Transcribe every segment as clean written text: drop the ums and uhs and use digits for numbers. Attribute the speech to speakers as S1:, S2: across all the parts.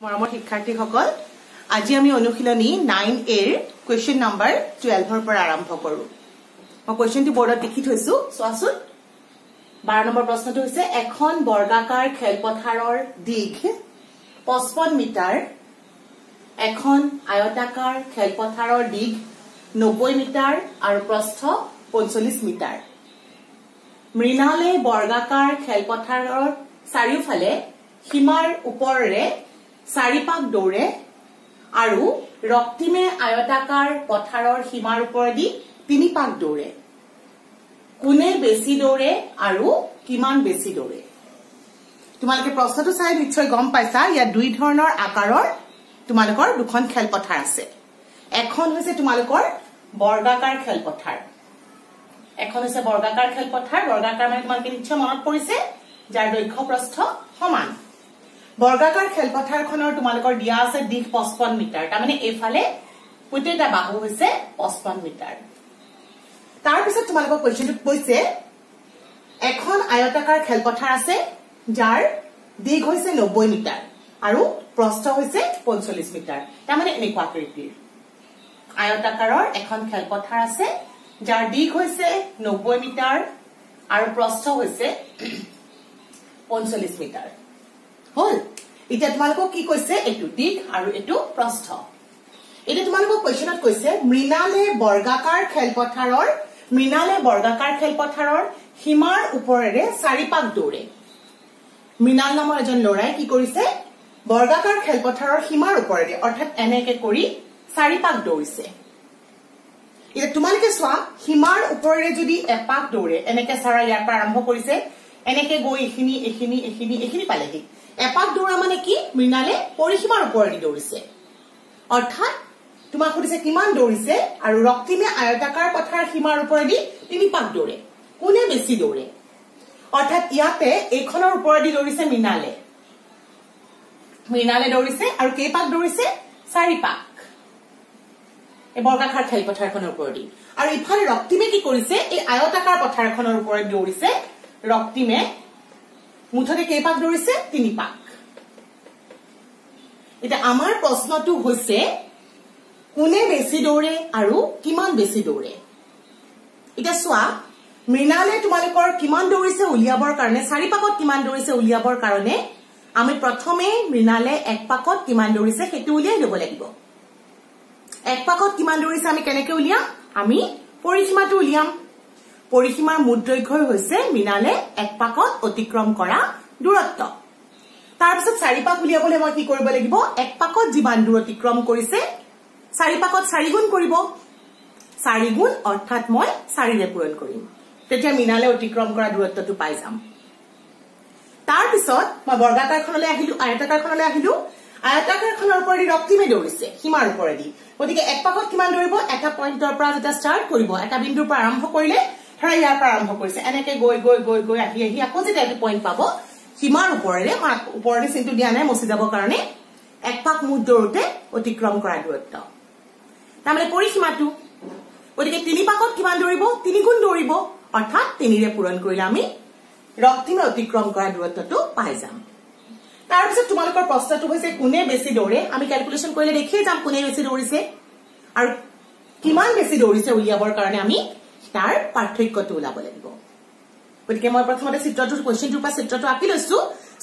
S1: মৰমৰ শিক্ষাৰ্থীসকল আজি আমি অনুশীলনী 9A ৰ কোৱেশ্চন নম্বৰ 12 ৰ পৰা আৰম্ভ কৰো মই কোৱেশ্চনটো বৰ্ডত লিখি থৈছো চোৱাচোন 12 নম্বৰ প্ৰশ্নটো হৈছে এখন বৰ্গাকাৰ খেলপথাৰৰ দীঘ 55 মিটাৰ এখন আয়তাকাৰ খেলপথাৰৰ দীঘ 90 মিটাৰ আৰু প্ৰস্থ 45 মিটাৰ মৃণালে বৰ্গাকাৰ খেলপথাৰৰ চাৰিওফালে সীমাৰ ওপৰেৰে 4 পাক দৌৰে আৰু ৰক্তিমে আয়তাকাৰ পথাৰৰ সীমাৰ ওপৰেদি 3 পাক দৌৰে কোনে বেছি দৌৰে আৰু কিমান বেছি দৌৰে তোমালোকে প্ৰশ্নটো চাই নিশ্চয় গম পাইছা ইয়া দুই ধৰণৰ আকাৰৰ তোমালোকৰ দুখন খেলপথাৰ আছে এখন হৈছে তোমালোকৰ বৰ্গাকাৰ খেলপথাৰ এখন হৈছে বৰ্গাকাৰ খেলপথাৰ বৰ্গাকাৰ মানে তোমালোকে নিশ্চয় মনত পৰিছে যাৰ দৈৰ্ঘ্য প্ৰস্থ সমান বৰ্গাকাৰ খেলপথাৰখনৰ তোমালোকৰ দিয়া আছে দীঘ 55 মিটাৰ তাৰ মানে এফালে প্ৰত্যেকটা বাহু হৈছে 55 মিটাৰ তাৰ পিছত তোমালোকৰ কোৱেশ্চনটো কৈছে এখন আয়তাকাৰ খেলপথাৰ আছে যাৰ দীঘ হৈছে 90 মিটাৰ আৰু প্ৰস্থ হৈছে 45 মিটাৰ তাৰ মানে এনেকুৱা আকৃতিৰ আয়তাকাৰৰ এখন খেলপথাৰ আছে যাৰ দীঘ হৈছে 90 মিটাৰ আৰু প্ৰস্থ হৈছে 45 মিটাৰ হল এতিয়া তোমালোকক কি কৈছে এটো দীঘ আৰু এটো প্ৰস্থ এটা তোমালোকক কোৱেশ্চনত কৈছে মৃণালে বৰ্গাকাৰ খেলপথাৰৰ সীমাৰ ওপৰেৰে 4 পাক দৌৰে মৃণাল নামৰ এজন লৰাই কি কৰিছে বৰ্গাকাৰ খেলপথাৰৰ সীমাৰ ওপৰেৰে অৰ্থাৎ এনেকে কৰি 4 পাক দৌৰিছে এটা তোমালোকে চোৱা সীমাৰ ওপৰেৰে যদি এপাক দৌৰে এনেকে সাৰা ইয়াৰ পৰা আৰম্ভ কৰিছে এনেকে গৈ এখিনি পালেহি এপাক দৌৰা মানে কি মৃণালে পৰিসীমাৰ ওপৰেদি দৌৰিছে অৰ্থাৎ তোমাক সুধিছে কিমান দৌৰিছে আৰু ৰক্তিমে আয়তাকাৰ পথাৰৰ সীমাৰ ওপৰেদি 3 পাক দৌৰে কোনে বেছি দৌৰে অৰ্থাৎ ইয়াতে এইখনৰ ওপৰেদি দৌৰিছে মৃণালে দৌৰিছে আৰু কেই পাক দৌৰিছে 4 পাক এই বৰ্গাকাৰ খেলপথাৰখনৰ ওপৰেদি আৰু ইফালে ৰক্তিমে কি কৰিছে এই আয়তাকাৰ পথাৰখনৰ ওপৰেদি দৌৰিছে ৰক্তিমে মুঠতে কেই পাক দৌৰিছে 3 পাক এটা আমাৰ প্ৰশ্নটো হৈছে কোনে বেছি দৌৰে আৰু কিমান বেছি দৌৰে এটা চোৱা মৃণালে তোমালোকৰ কিমান দৌৰিছে উলিয়াবৰ কাৰণে 4 পাকত কিমান দৌৰিছে উলিয়াবৰ কাৰণে আমি প্ৰথমে মৃণালে 1 পাকত কিমান দৌৰিছে হেতু উলিয়াই দিব লাগিব 1 পাকত কিমান দৌৰিছে আমি কেনেকৈ উলিয়াম আমি পৰিসীমাটো উলিয়াম পৰিসীমাৰ মুঠ দৈৰ্ঘ্য হৈছে মৃণালে 1 পাকত অতিক্ৰম কৰা দূৰত্ব তাৰ পিছত 4 পাক উলিয়াবলৈ মই কি কৰিব লাগিব 1 পাকত যিমান দূৰ অতিক্ৰম কৰিছে 4 পাকত 4 গুণ কৰিব 4 গুণ অৰ্থাৎ মই 4 ৰে পূৰণ কৰিম তেতিয়া মৃণালে অতিক্ৰম কৰা দূৰত্বটো পাই যাম তাৰ পিছত মই বৰ্গাকাৰখনলৈ আহিলো আয়তাকাৰখনৰ ওপৰেদি ৰক্তিমে দৌৰিছে সীমাৰ ওপৰেদি গতিকে 1 পাকত কিমান দৌৰিব এটা পইণ্টৰ পৰা যেটা ষ্টাৰ্ট কৰিব এটা বিন্দুৰ পৰা আৰম্ভ কৰিলে ধৰা ইয়াৰ পৰা আৰম্ভ কৰিছে এনেকে গৈ আহি আকৌ যেটা এটা পইণ্ট পাব সীমাৰ ওপৰেৰে ওপৰেৰে চিনটো দিয়া নাই মচি যাব কাৰণে 1 পাক মুঠ দৌৰতে অতিক্ৰম কৰা দূৰত্ব তাৰমানে পৰিসীমাটো গতিকে 3 পাকত কিমান দৌৰিব 3 গুণ দৌৰিব অৰ্থাৎ 3 ৰে পূৰণ কৰিলে আমি ৰক্তিমে অতিক্ৰম কৰা দূৰত্বটো পাই যাম তাৰ পিছত তোমালোকৰ প্ৰশ্নটো হৈছে কোনে বেছি দৌৰে আমি ক্যালকুলেশন কৰিলে দেখিয়ে যাম কোনে বেছি দৌৰিছে আৰু কিমান বেছি দৌৰিছে উলিয়াবৰ কাৰণে আমি তাৰ পাৰ্থক্যটো উলাব লাগিব গতিকে মই প্ৰথমতে চিত্ৰটোৰ কোৱেশ্চনটোৰ পৰা চিত্ৰটো আঁকি লৈছো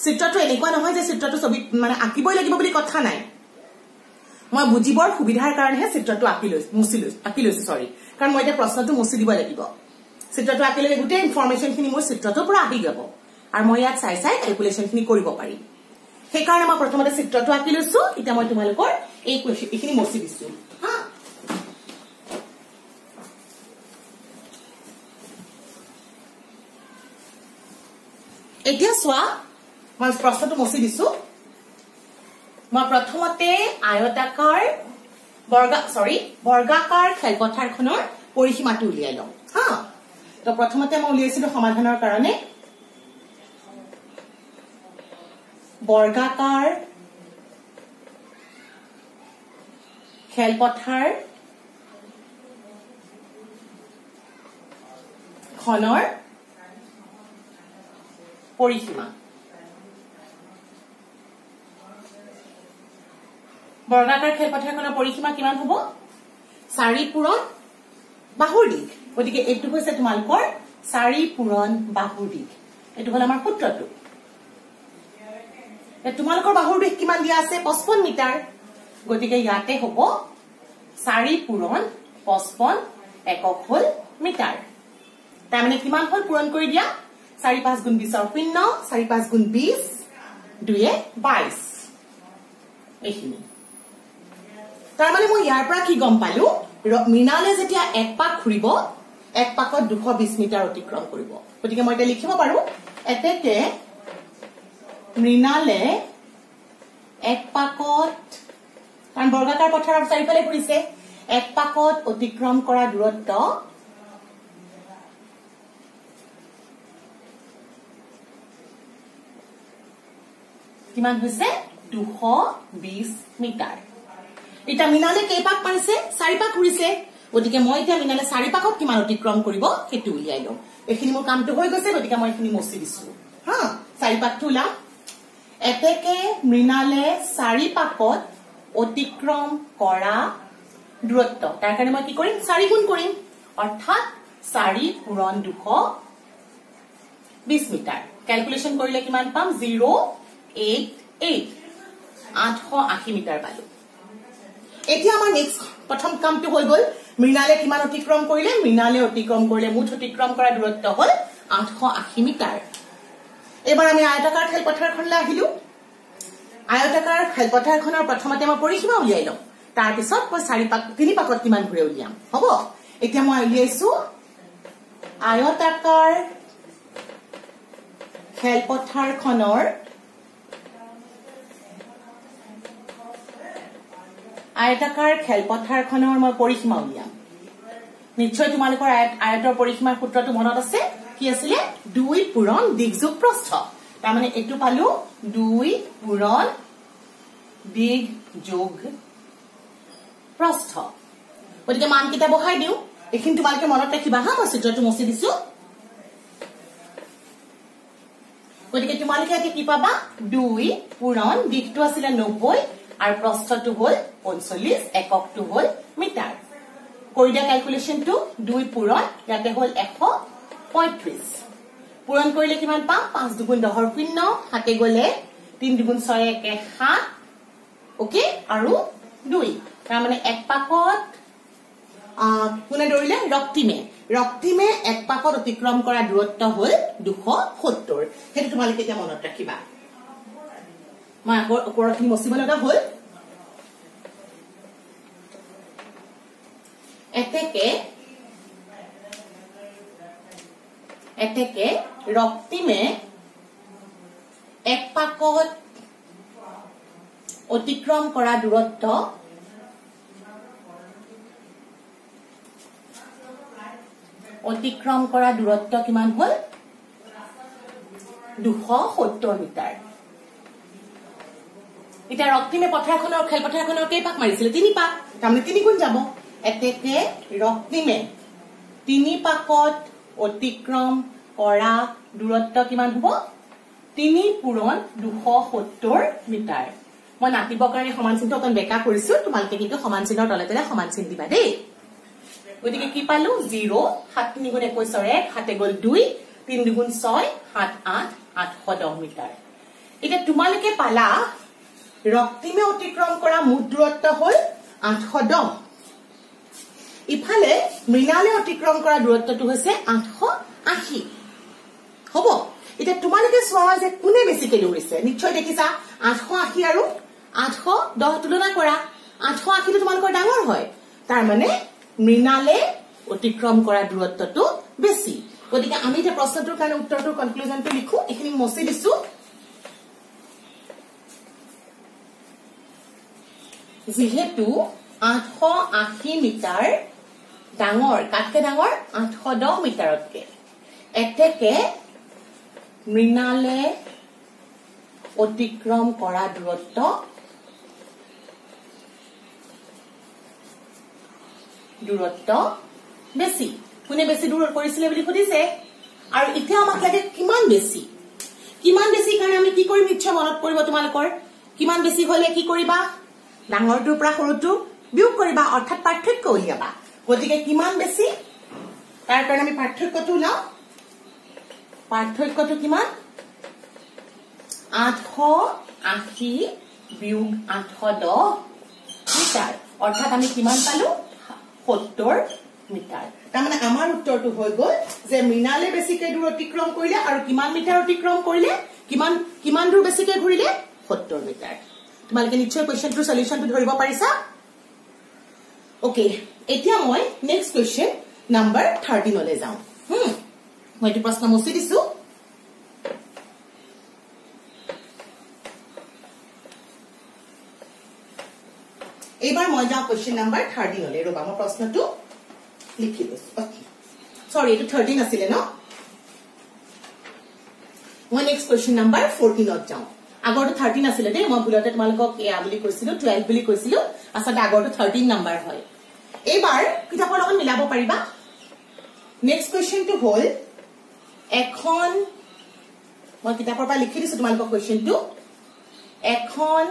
S1: চিত্ৰটো এনেকুৱা নহয় যে চিত্ৰটো ছবি মানে আঁকিবই লাগিব বুলি কথা নাই মই বুজিবৰ সুবিধাৰ কাৰণেহে চিত্ৰটো আঁকি লৈছো সৰি কাৰণ মই এটা প্ৰশ্নটো মুছি দিব লাগিব চিত্ৰটো আঁকিলে গোটেই ইনফৰমেশনখিনি মোৰ চিত্ৰটোৰ পৰা আহি যাব আৰু মই ইয়াত চাই ক্যালকুলেশনখিনি কৰিব পাৰিম সেই কাৰণে মই প্ৰথমতে চিত্ৰটো আঁকি লৈছো এতিয়া মই তোমালোকৰ এই কোৱেশ্চন এখিনি মুছি দিছো হা এতিয়া চোৱা মই প্ৰশ্নটো মুছি দিছো মই প্ৰথমতে বৰ্গাকাৰ খেলপথাৰখনৰ পৰিসীমাটো উলিয়াই লম হা তো প্ৰথমতে মই উলিয়াইছিলো সমাধানৰ কাৰণে বৰ্গাকাৰ খেলপথাৰ খনৰ পৰিসীমা বৰ্গাকাৰ খেলপথাৰখনৰ পৰিসীমা কিমান হ'ব 4 পূৰণ বাহুৰ দিশ গতিকে এইটো হৈছে তোমালোকৰ 4 পূৰণ বাহুৰ দিশ এইটো হ'ল আমাৰ সূত্ৰটো তোমালোকৰ বাহুৰ দিশ কিমান দিয়া আছে 55 মিটাৰ গতিকে ইয়াতে হ'ব 4 পূৰণ 55 একক হ'ল মিটাৰ তাৰ মানে কিমান হ'ল পূৰণ কৰি দিয়া 4 5 গুণ 20 0 4 5 গুণ 20 2 22 এইখিনি তাৰ মানে মই ইয়াৰ পৰা কি গম পালো মৃণালে যেতিয়া এক পাক ঘুৰিব এক পাকত 220 মিটাৰ অতিক্ৰম কৰিব গতিকে মই এটা লিখিব পাৰো এতেকে মৃণালে এক পাকত কাৰণ বৰ্গাকাৰ পথাৰৰ চাৰিফালে ঘুৰিছে এক পাকত অতিক্ৰম কৰা দূৰত্ব কিমান হৈছে 220 মিটাৰ এটা মৃণালে কেই পাক মাৰিছে 4 পাক ঘুৰিছে গতিকে মই এতিয়া মৃণালে 4 পাকত কিমান অতিক্ৰম কৰিব হেতু উলিয়াই লম এখিনি মোৰ কামটো হৈ গৈছে গতিকে মই এখিনি মচি দিছো হা 4 পাকটো উলাম এতেকে মৃণালে 4 পাকত অতিক্ৰম কৰা দূৰত্ব তাৰ কাৰণে মই কি কৰিম 4 গুণ কৰিম অৰ্থাৎ 4 পূৰণ 220 মিটাৰ ক্যালকুলেশন কৰিলে কিমান পাম 088 880 মিটাৰ পালো এতিয়া আমাৰ নেক্সট প্ৰথম কামটো হৈ গল মৃণালে কিমান অতিক্ৰম কৰিলে মৃণালে অতিক্ৰম কৰিলে মুঠ অতিক্ৰম কৰা দূৰত্ব হ'ল 880 মিটাৰ এবাৰ আমি আয়তাকাৰ খেলপথাৰখনলৈ আহিলো আয়তাকাৰ খেলপথাৰখনৰ প্ৰথমতে মই পৰিসীমা উলিয়াই লম তাৰ পিছত মই 4 পাক 3 পাকত কিমান ঘূৰে উলিয়াম হ'ব এতিয়া মই উলিয়াইছো আয়তাকাৰ খেলপথাৰখনৰ আয়তাকাৰ খেলপথাৰখনৰ মই পৰিসীমা উলিয়াম নিশ্চয় তোমালোকৰ আয়তৰ পৰিসীমাৰ সূত্ৰটো মনত আছে কি আছিল 2 পূৰণ দিক যোগ প্ৰস্থ তাৰ মানে এটো পালো 2 পূৰণ দিক যোগ প্ৰস্থ গতিকে মান কিটা বহাই দিও এখিনি তোমালোকে মনত ৰাখিবা হা মই সূত্ৰটো মচি দিছো গতিকে তোমালোকে এতে কি পাবা 2 পূৰণ দিকটো আছিল 90 আৰু প্ৰস্থটো হ'ল 45 এককটো হ'ল মিটাৰ কৰি দিয়া ক্যালকুলেশনটো 2 পূৰণ ইয়াতে হ'ল 135 পূৰণ কৰিলে কিমান পাম 5 দুগুণ 10 0 হাতে গলে 3 দুগুণ 6 1 7 ওকে আৰু 2 তাৰ মানে এক পাকত কোনে দৌৰিলে ৰক্তিমে এক পাকত অতিক্ৰম কৰা দূৰত্ব হ'ল 270 হেতু তোমালোকে এতিয়া মনত ৰাখিবা মই ওপৰখিনি মচিব লগা হ'ল এতেকে ৰক্তিমে এক পাকত অতিক্ৰম কৰা দূৰত্ব কিমান হ'ল 270 মিটাৰ এটা ৰক্তিমে পথাৰখনৰ খেলপথাৰখনৰ কেই পাক মাৰিছিল 3 পাক তাৰমানে 3 গুণ যাব এতেকে ৰক্তিমে 3 পাকত অতিক্ৰম কৰা দূৰত্ব কিমান হ'ব 3 পূৰণ 270 মিটাৰ মই নাতিবৰ কাৰণে সমান চিহ্ন অকন বেকা কৰিছো তোমালোকে কিন্তু সমান চিহ্নৰ তলে তলে সমান চিহ্ন দিবা দেই গতিকে কি পালো 0 7 3 গুণ 21 1 হাতে গল 2 3 দুগুণ 6 7 8 810 মিটাৰ এটা তোমালোকে পালা ৰক্তিমে অতিক্ৰম কৰা মুঠ দূৰত্ব হ'ল 810 ইফালে মৃণালে অতিক্ৰম কৰা দূৰত্বটো হৈছে 880 হ'ব এটা তোমালোকে চোৱা যে কোনে বেছিকে দৌৰিছে নিশ্চয় দেখিছা 880 আৰু 810 তুলনা কৰা 880 টো তোমালোকৰ ডাঙৰ হয় তাৰ মানে মৃণালে অতিক্ৰম কৰা দূৰত্বটো বেছি গতিকে আমি যে প্ৰশ্নটোৰ কাৰণে উত্তৰটোৰ কনক্লুজনটো লিখো এখিনি মচি দিছো যেহেতু 880 মিটাৰ ডাঙৰ কাটকে ডাঙৰ 810 মিটাৰতকে এতেকে মৃণালে অতিক্ৰম কৰা দূৰত্ব বেছি কোনে বেছি দূৰ কৰিছিলে বুলি সুধিছে আৰু এতিয়া আমাক লাগে কিমান বেছি কাৰণে আমি কি কৰিম নিশ্চয় মনত পৰিব তোমালোকৰ কিমান বেছি হলে কি কৰিবা ডাঙৰটোৰ পৰা সৰুটো বিয়োগ কৰিবা অৰ্থাৎ পাৰ্থক্য উলিয়াবা গতিকে কিমান বেছি তাৰ কাৰণে আমি পাৰ্থক্যটো উলাও পাৰ্থক্যটো কিমান 880 বিয়োগ 810 মিটাৰ অৰ্থাৎ আমি কিমান পালো 70 মিটাৰ তাৰমানে আমাৰ উত্তৰটো হৈ গল যে মৃণালে বেছিকৈ দূৰ অতিক্ৰম কৰিলে আৰু কিমান মিটাৰ অতিক্ৰম কৰিলে কিমান দূৰ বেছিকৈ ঘূৰিলে 70 মিটাৰ তোমালোকে নিশ্চয় কোৱেশ্চনটোৰ সলিউশনটো ধৰিব পাৰিছা ওকে এতিয়া মই নেক্সট কোৱেশ্চন নাম্বাৰ 13 লৈ যাওঁ মই এইটো প্ৰশ্ন মুছি দিছো এইবাৰ মই যাওঁ কোৱেশ্চন নাম্বাৰ 13 লৈ ৰবা মই প্ৰশ্নটো লিখি দিছো সৰি এইটো 13 আছিল ন মই নেক্সট কোৱেশ্চন নাম্বাৰ 14 ত যাওঁ আগৰটো 13 আছিল দে মই ভুলতে তোমালোকক এয়া বুলি কৈছিলো 12 বুলি কৈছিলো আছতে আগৰটো 13 নাম্বাৰ হয় এইবাৰ কিতাপৰ লগত মিলাব পাৰিবা নেক্সট কোৱেশ্চনটো হ'ল এখন মই কিতাপৰ পৰা লিখি দিছো তোমালোকক কোৱেশ্চনটো এখন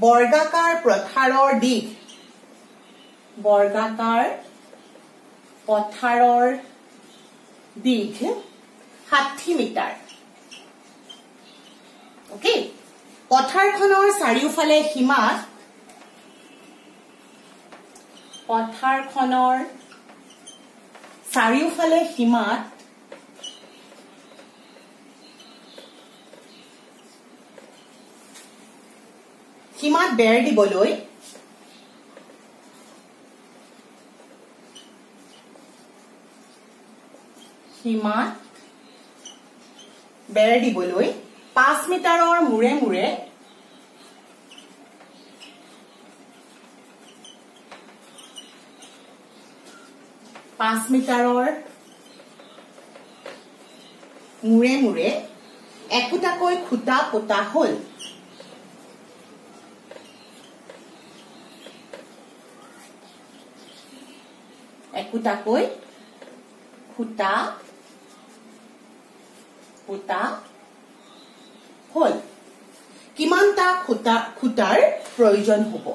S1: বৰ্গাকাৰ পথাৰৰ দিশ বৰ্গাকাৰ পথাৰৰ দিশ 60 মিটাৰ ওকে পথাৰখনৰ চাৰিওফালে সীমাত পথাৰখনৰ চাৰিওফালে সীমাত বেৰ দিবলৈ বেৰ দিবলৈ 5 মিটাৰৰ মূৰে মূৰে 5 মিটাৰৰ মূৰে মূৰে একোটাকৈ খুঁটা পোতা হ'ল একোটাকৈ খুঁটা পোতা হল কিমানটা খুঁটাৰ প্ৰয়োজন হ'ব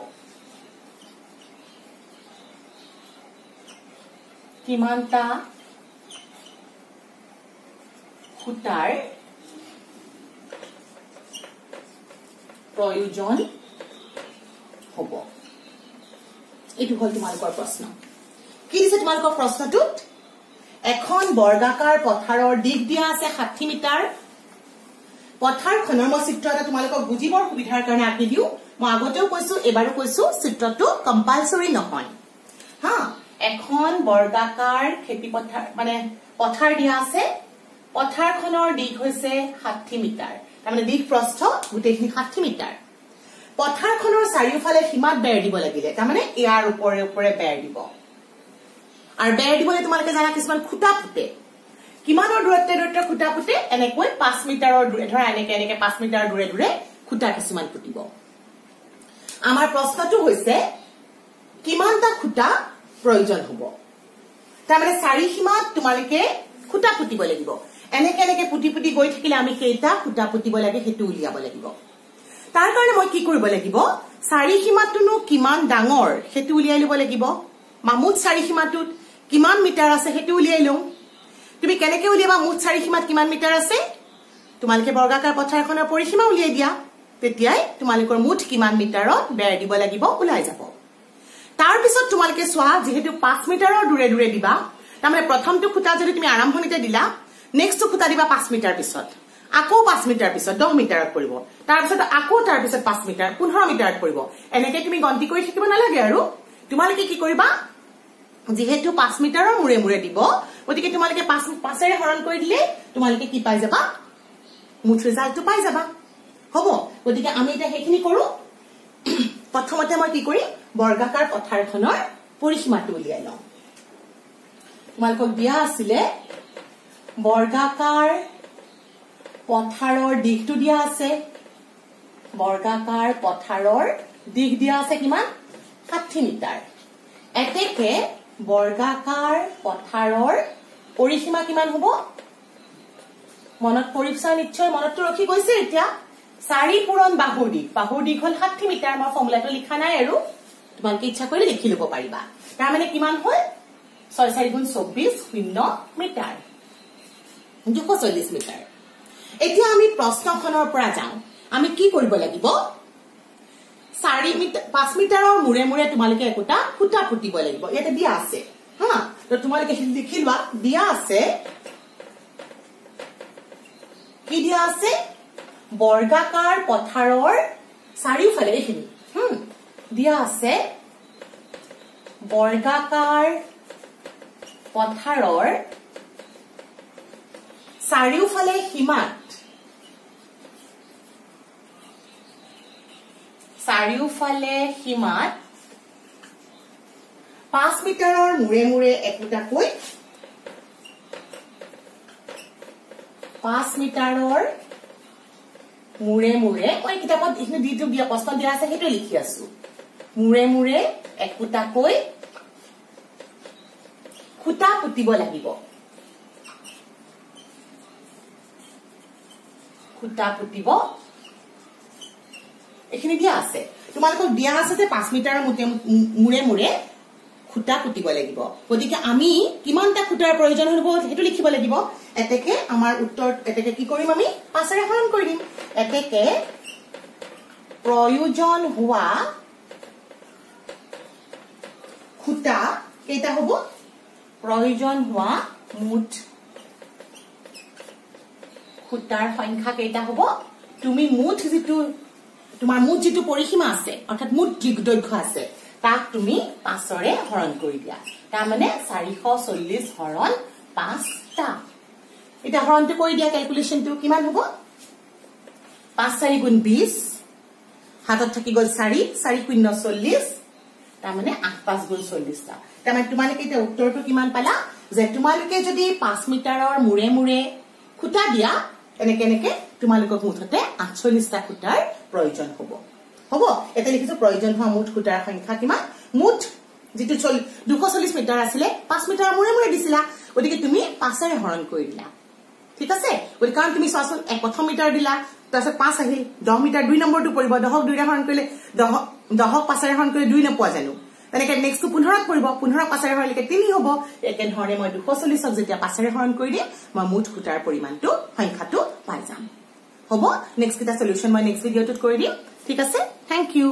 S1: কিমানটা খুঁটাৰ প্ৰয়োজন হ'ব এইটো হ'ল তোমালোকৰ প্ৰশ্ন কি দিছে তোমালোকৰ প্ৰশ্নটোত এখন বৰ্গাকাৰ পথাৰৰ দিশ দিয়া আছে 60 মিটাৰ পথাৰখনৰ মই চিত্ৰ এটা তোমালোকক বুজিবৰ সুবিধাৰ কাৰণে আঁকি দিও মই আগতেও কৈছো এবাৰো কৈছো চিত্ৰটো কম্পালসৰি নহয় হা এখন বৰ্গাকাৰ খেতি পথাৰ মানে পথাৰ দিয়া আছে পথাৰখনৰ দিশ হৈছে 60 মিটাৰ তাৰমানে দিশ প্ৰস্থ গোটেইখিনি 60 মিটাৰ পথাৰখনৰ চাৰিওফালে সীমাত বেৰ দিব লাগিলে তাৰমানে ইয়াৰ ওপৰে ওপৰে বেৰ দিব আৰু বেৰ দিবলৈ তোমালোকে জানা কিছুমান খুঁটা পুতে কিমানৰ দূৰত্বে খুঁটা পুতে এনেকৈ 5 মিটাৰৰ দূৰে ধৰা এনেকে 5 মিটাৰ দূৰে দূৰে খুঁটা কিছুমান পুতিব আমাৰ প্ৰশ্নটো হৈছে কিমানটা খুঁটা প্ৰয়োজন হ'ব তাৰমানে চাৰি সীমাত তোমালোকে খুঁটা পুতিব লাগিব এনেকে পুতি পুতি গৈ থাকিলে আমি কেইটা খুঁটা পুতিব লাগে হেতু উলিয়াব লাগিব তাৰ কাৰণে মই কি কৰিব লাগিব চাৰি সীমাটোনো কিমান ডাঙৰ হেতু উলিয়াই লব লাগিব মামুত চাৰি সীমাটোত কিমান মিটাৰ আছে হেতু উলিয়াই লওঁ তুমি কেনেকৈ উলিয়াবা মুঠ চাৰি সীমাত কিমান মিটাৰ আছে তোমালোকে বৰ্গাকাৰ পথাৰখনৰ পৰিসীমা উলিয়াই দিয়া তেতিয়াই তোমালোকৰ মুঠ কিমান মিটাৰত বেৰ দিব লাগিব উলাই যাব তাৰ পিছত তোমালোকে সোৱা যেহেতু 5 মিটাৰৰ দূৰে দূৰে দিবা তাৰমানে প্ৰথমটো খুঁটা যদি তুমি আৰম্ভণিতে দিলা নেক্সট খুঁটা দিবা 5 মিটাৰ পিছত আকৌ 5 মিটাৰ পিছত 10 মিটাৰত পৰিব তাৰ পিছত আকৌ তাৰ পিছত 5 মিটাৰ 15 মিটাৰত পৰিব এনেকৈ তুমি গন্তি কৰি থাকিব নালাগে আৰু তোমালোকে কি কৰিবা যেহেতু 5 মিটাৰৰ মূৰে মূৰে দিব গতিকে তোমালোকে 5 এৰে হৰণ কৰি দিলে তোমালোকে কি পাই যাবা মুঠ ৰিজাল্টটো পাই যাবা হ'ব গতিকে আমি এটা হেখিনি কৰো প্ৰথমতে মই কি কৰি বৰ্গাকাৰ পথাৰখনৰ পৰিসীমাটো উলিয়াই লওঁ তোমালোকক দিয়া আছিলে বৰ্গাকাৰ পথাৰৰ দিশটো দিয়া আছে বৰ্গাকাৰ পথাৰৰ দিশ দিয়া আছে কিমান 60 মিটাৰ এতেকে বৰ্গাকাৰ পথাৰৰ পৰিসীমা কিমান হ'ব মনত পৰিছা নিশ্চয় মনতটো ৰখি গৈছে এতিয়া 4 পূৰণ বাহুৰ দিশ হল 60 মিটাৰ মই ফৰ্মুলাটো লিখা নাই আৰু তোমালোকে ইচ্ছা কৰিলে লিখি লব পাৰিবা তাৰ মানে কিমান হল 6 4 গুণ 24 0 মিটাৰ 240 মিটাৰ এতিয়া আমি প্ৰশ্নখনৰ পৰা যাওঁ আমি কি কৰিব লাগিব 4 মিটাৰ 5 মিটাৰৰ মুৰে মুৰে তোমালোকে একোটা খুঁটা পুতিব লাগিব ইয়াতে দিয়া আছে হা তো তোমালোকে লিখি লোৱা দিয়া আছে কি দিয়া আছে বৰ্গাকাৰ পথাৰৰ চাৰিওফালে এইখিনি দিয়া আছে বৰ্গাকাৰ পথাৰৰ চাৰিওফালে সীমাত 5 মিটাৰৰ মুৰে মুৰে একোটাকৈ 5 মিটাৰৰ মুৰে মুৰে মই কিতাপত এইখিনি দিটো দিয়া প্ৰশ্ন দিয়া আছে সেইটো লিখি আছো মুৰে মুৰে একোটাকৈ খুঁটা পুতিব লাগিব খুঁটা পুতিব এইখিনি দিয়া আছে তোমালোকক দিয়া আছে যে 5 মিটাৰৰ মুৰে মুৰে খুঁটা পুতিব লাগিব গতিকে আমি কিমানটা খুঁটাৰ প্ৰয়োজন হ'ব সেইটো লিখিব লাগিব এতেকে আমাৰ উত্তৰ এতেকে কি কৰিম আমি 5 ৰে হৰণ কৰি দিম এতেকে প্ৰয়োজন হোৱা খুঁটা কেইটা হ'ব প্ৰয়োজন হোৱা মুঠ খুঁটাৰ সংখ্যা কেইটা হ'ব তুমি মুঠ যিটো তোমাৰ মুঠ যিটো পৰিসীমা আছে অৰ্থাৎ মুঠ দৈৰ্ঘ্য আছে তাক তুমি 5 ৰে হৰণ কৰি দিয়া তাৰ মানে 440 হৰণ 5টা এটা হৰণটো কৰি দিয়া ক্যালকুলেশনটো কিমান হ'ব 5 4 গুণ 20 হাতত থাকি গল 4 4 শূন্য 40 তাৰ মানে 8 5 গুণ 40 টা তাৰ মানে তোমালোকে এটা উত্তৰটো কিমান পালা যে তোমালোকে যদি 5 মিটাৰৰ মুৰে মুৰে খুঁটা দিয়া এনেকে তোমালোকক মুঠতে 48 টা খুঁটাৰ প্ৰয়োজন হ'ব হ'ব এটা লিখিছো প্ৰয়োজন হোৱা মুঠ খুঁটাৰ সংখ্যা কিমান মুঠ যেটো 240 মিটাৰ আছিল 5 মিটাৰ মুৰে মুৰে দিছিলা গতিকে তুমি 5 ৰে হৰণ কৰি দিলা ঠিক আছে ওই কাৰণ তুমি সসন এক প্ৰথম মিটাৰ দিলা তাৰছত 5 আহিল 10 মিটাৰ 2 নম্বৰটো পৰিব 10ক 2 ৰে হৰণ কৰিলে 10ক 5 ৰে হৰণ কৰিলে 2 নপোৱা জানো তেনেকে নেক্সট 15ক পৰিব 15ক 5 ৰে হৰণলে 3 হ'ব একে ধৰণে মই 240ক যেতিয়া 5 ৰে হৰণ কৰি দিম মই মুঠ খুঁটাৰ পৰিমাণটো সংখ্যাটো পাই যাম হ'ব নেক্সট কিটা সলিউশন মই নেক্সট ভিডিওটোত কৰি দিম ঠিক আছে থ্যাংক ইউ